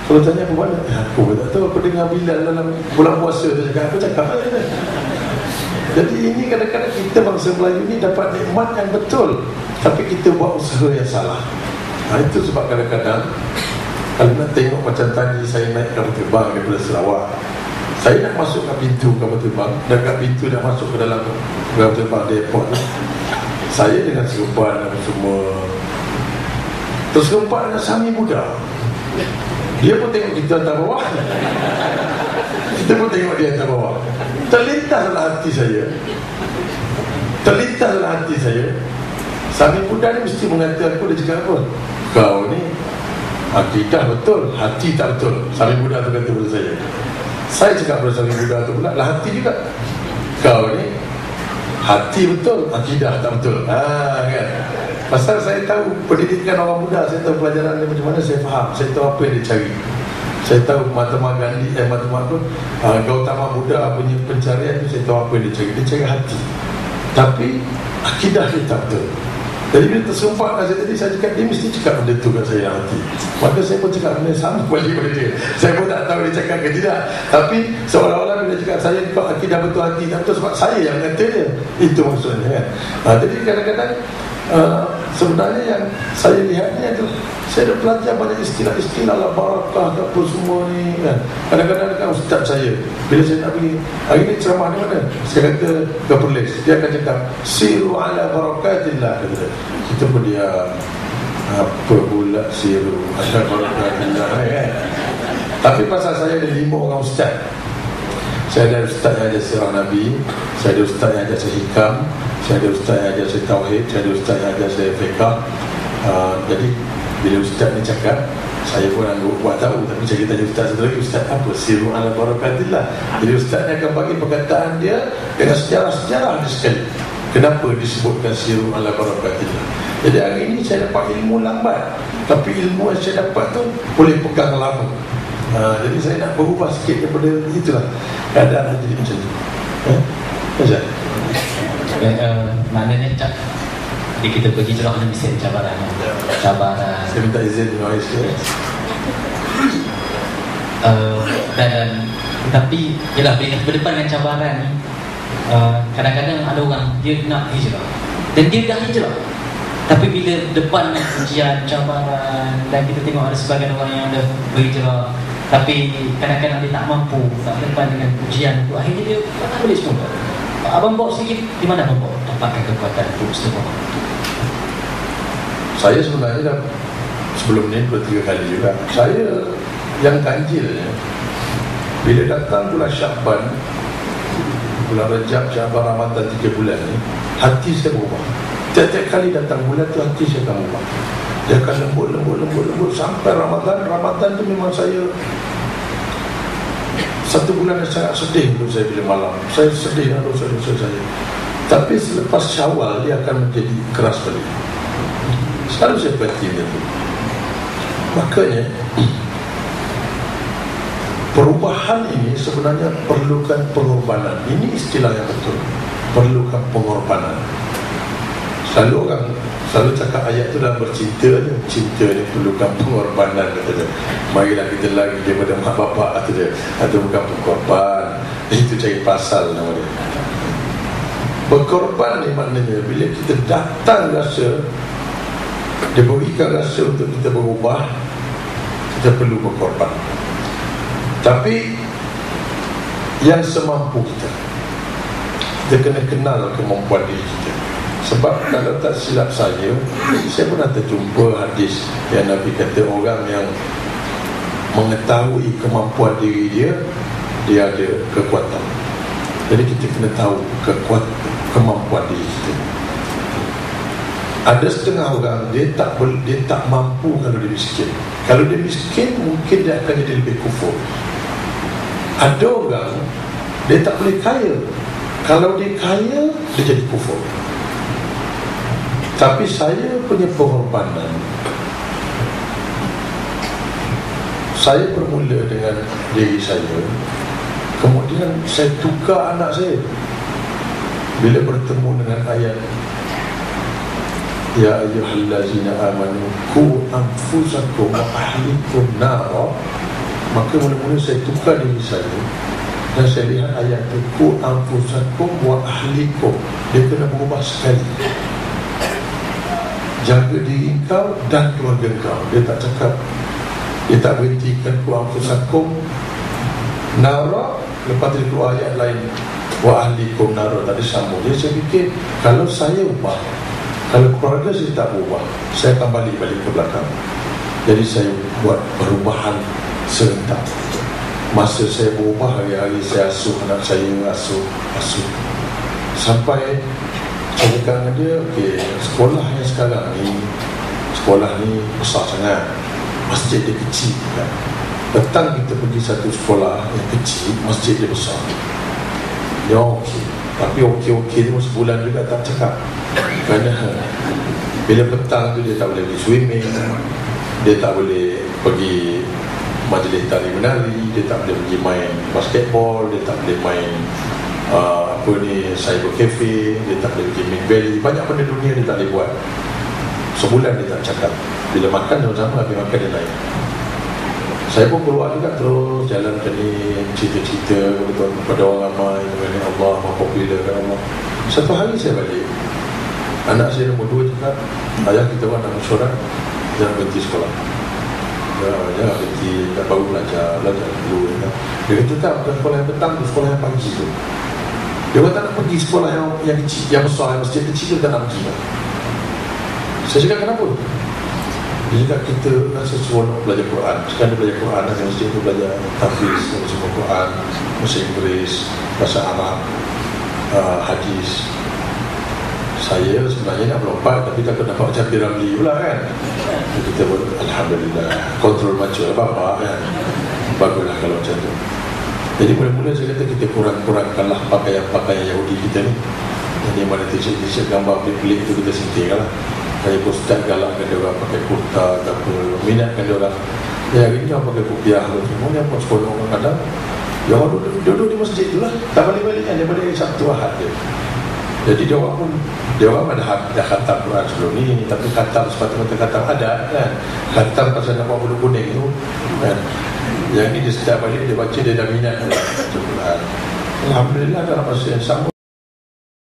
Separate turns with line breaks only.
Kalau tanya aku mana, aku pun tak tahu. Aku dengar Bilal dalam bulan puasa tu cakap, aku cakap aja. Jadi ini kadang-kadang kita bangsa Melayu ni dapat nikmat yang betul, tapi kita buat usaha yang salah. Itu sebab kadang-kadang kalau nak tengok macam tadi saya naik kapal terbang daripada Sarawak, saya nak masuk ke pintu kapal terbang, dan kat pintu nak masuk ke dalam kapal terbang di airport tu, saya dengan serempan dan semua terserempak dengan Sami muda. Dia pun tengok kita atas bawah, kita pun tengok dia atas bawah. Terlintaslah hati saya, terlintaslah hati saya. Sami muda ni mesti mengatakan aku, dia cakap apa? Kau ni akidah betul, hati tak betul. Sami muda tu kata pada saya. Saya cakap pada Sami muda tu pula, lah hati juga. Kau ni hati betul, akidah tak betul. Kan? Pasal saya tahu pendidikan orang muda, saya tahu pelajaran dia macam mana, saya faham, saya tahu apa yang dia cari. Saya tahu Mahatma Gandhi, Gautama Buddha punya pencarian tu, saya tahu apa yang dia cari. Dia cari hati, tapi akidah dia tak betul. Jadi bila terserempak kat saya tadi, saya cakap dia mesti cakap benda tu kat saya hati. Maka saya pun cakap benda sama balik pada dia. Saya pun tak tahu dia cakap ke tidak, tapi seolah-olah bila cakap saya, kau akidah betul, hati tak betul, sebab saya yang kata dia. Itu maksudnya kan. Jadi kadang-kadang sebenarnya yang saya lihat ni adalah, saya dah belajar banyak istilah-istilah lah, barakah apa semua ni kan. Kadang-kadang kan ustaz saya, bila saya nak pergi, hari ni ceramah di mana, saya kata ke Perlis, dia akan cakap siru ala barakatillah, kata. Kita pun diam, apa pula siru ala barakatillah kan. Tapi pasal saya ada 5 orang ustaz, saya ada ustaz yang ajar sirah Nabi, saya ada ustaz yang ajar saya hikam, saya ada ustaz yang ajar saya tauhid, saya ada ustaz yang ajar saya fiqah. Jadi bila ustaz ni cakap, saya pun buat tahu, tapi saya tanya ustaz satu lagi, ustaz apa siru ala barakatillah. Jadi ustaz ni akan bagi perkataan dia dengan sejarah-sejarah dia sekali, kenapa disebutkan siru ala barakatillah. Jadi hari ini saya dapat ilmu lambat, tapi ilmu yang saya dapat tu boleh pegang lama. Jadi saya nak berubah sikit daripada itulah keadaan jadi macam tu. Macam
maknanya jadi kita pergi ceramah ni mesti ada cabaran. Cabaran.
Saya minta izin dengan Aisyah.
Dan tapi ialah bila berdepan dengan cabaran ni, kadang-kadang ada orang dia nak hijrah dan dia dah hijrah, tapi bila depan dengan ujian, cabaran, dan kita tengok ada sebagian orang yang dah berhijrah, tapi kadang-kadang dia tak mampu nak depan dengan ujian tu, akhirnya dia tak boleh semua. Abang bawa sikit, di mana abang bawa dapatkan kekuatan itu semua?
Saya sebenarnya dah sebelum ni 2-3 kali juga. Saya yang ganjilnya, bila datang bulan Syakban, bulan Rajab, Syaban, Ramadan, 3 bulan ni, hati saya berubah. Tiap-tiap kali datang bulan tu, hati saya akan berubah. Dia akan lembut sampai Ramadan. Ramadan tu memang saya, 1 bulan yang sangat sedih untuk saya bila malam. Saya sedih dengan dosa-dosa saya. Tapi selepas Syawal, dia akan menjadi keras balik. Selalu saya perhati itu. Makanya perubahan ini sebenarnya perlukan pengorbanan. Ini istilah yang betul, perlukan pengorbanan. Selalu orang selalu cakap ayat itu dalam bercinta je. Cinta ni perlukan pengorbanan, kata dia. Marilah kita lagi daripada mak bapak, kata dia. Atau bukan pengorban, itu cari pasal nama dia. Berkorban ni maknanya bila kita datang rasa, dia berikan rasa untuk kita berubah, kita perlu berkorban. Tapi yang semampu kita, kita kena kenal kemampuan diri kita. Sebab kalau tak silap saya pernah terjumpa hadis yang Nabi kata orang yang mengetahui kemampuan diri dia, dia ada kekuatan. Jadi kita kena tahu kemampuan diri kita. Ada setengah orang dia tak mampu kalau dia miskin. Kalau dia miskin, mungkin dia akan jadi lebih kufur. Ada orang dia tak boleh kaya. Kalau dia kaya, dia jadi kufur. Tapi saya punya pengorbanan, saya bermula dengan diri saya. Kemudian saya tukar anak saya. Bila bertemu dengan ayat Ya ayyuhallazina amanu qu anfusakum wa ahlikum nara, Maka mula-mula saya tukar diri saya, dan saya lihat ayat itu, ku anfusakum wa ahlikum. Dia kena berubah sekali. Jaga diri kau dan keluarga kau. Dia tak cakap, dia tak berhentikan ku anfusakum nara, lepas tu keluar ayat lain wa ahlikum nara, tak disambung. Jadi saya fikir, kalau saya ubah, kalau keluarga saya tak berubah, saya akan balik ke belakang. Jadi saya buat perubahan serentak. Masa saya berubah, hari-hari saya asuh anak saya, asuh sampai saya cakap dengan dia, okay, sekolah yang sekarang ni, sekolah ni besar sangat, masjid dia kecil kan? Petang kita pergi satu sekolah yang kecil, masjid dia besar. Dia okey, tapi okey dia sebulan juga tak cakap. Kerana bila petang tu dia tak boleh pergi swimming, dia tak boleh pergi majlis tari menari, dia tak boleh pergi main basketball, dia tak boleh main cyber cafe, dia tak boleh pergi Mid Valley. Banyak benda dunia dia tak boleh buat. Sebulan dia tak cakap. Bila makan sama-sama, habis makan dia lain. Saya pun keluar juga terus jalan macam ni, cerita-cerita kepada orang ramai mengenai Allah, apa popular kan Allah. Satu hari saya balik, anak saya nombor 2 cakap, ayah kita orang nak mesyuarat, jangan berhenti sekolah. Jangan berhenti, tak baru belajar dulu kan. Dia kata tak, bukan sekolah yang petang tu, sekolah yang pagi tu. Dia kata tak nak pergi sekolah yang kecil, yang besar, yang masjid kecil tu tak nak pergi. Saya cakap kenapa? Dia cakap kita rasa seronok belajar Quran. Sekarang dia belajar Quran, dan masjid tu belajar tahfiz, semua Quran, bahasa Inggeris, bahasa Arab, hadis. Saya sebenarnya nak melompat, tapi takut dapat macam Piramli pula kan. Kita pun Alhamdulillah, kontrol macam apa kan. Baguslah kalau macam tu. Jadi mula-mula saya kata kita kurang-kurangkanlah pakaian-pakaian Yahudi kita ni. Jadi mana t-shirt gambar pelik-pelik itu kita sintingkan lah. Saya pun start galakkan dia orang pakai kurta ke apa, minatkan dia orang. Ya hari ni orang pakai kopiah tu, semua yang buat sekolah orang kadang dia orang duduk di masjid tu lah, tak balik-balik kan, daripada Sabtu Ahad dia. Jadi dia orang pun, dia orang dah khatam Quran sebelum ni, tapi khatam sepatutnya khatam adat kan, khatam pasal nak buat bulu kuning tu kan. Yang ni dia setiap balik dia baca, dia dah minat Quran. Alhamdulillah dalam masa yang sama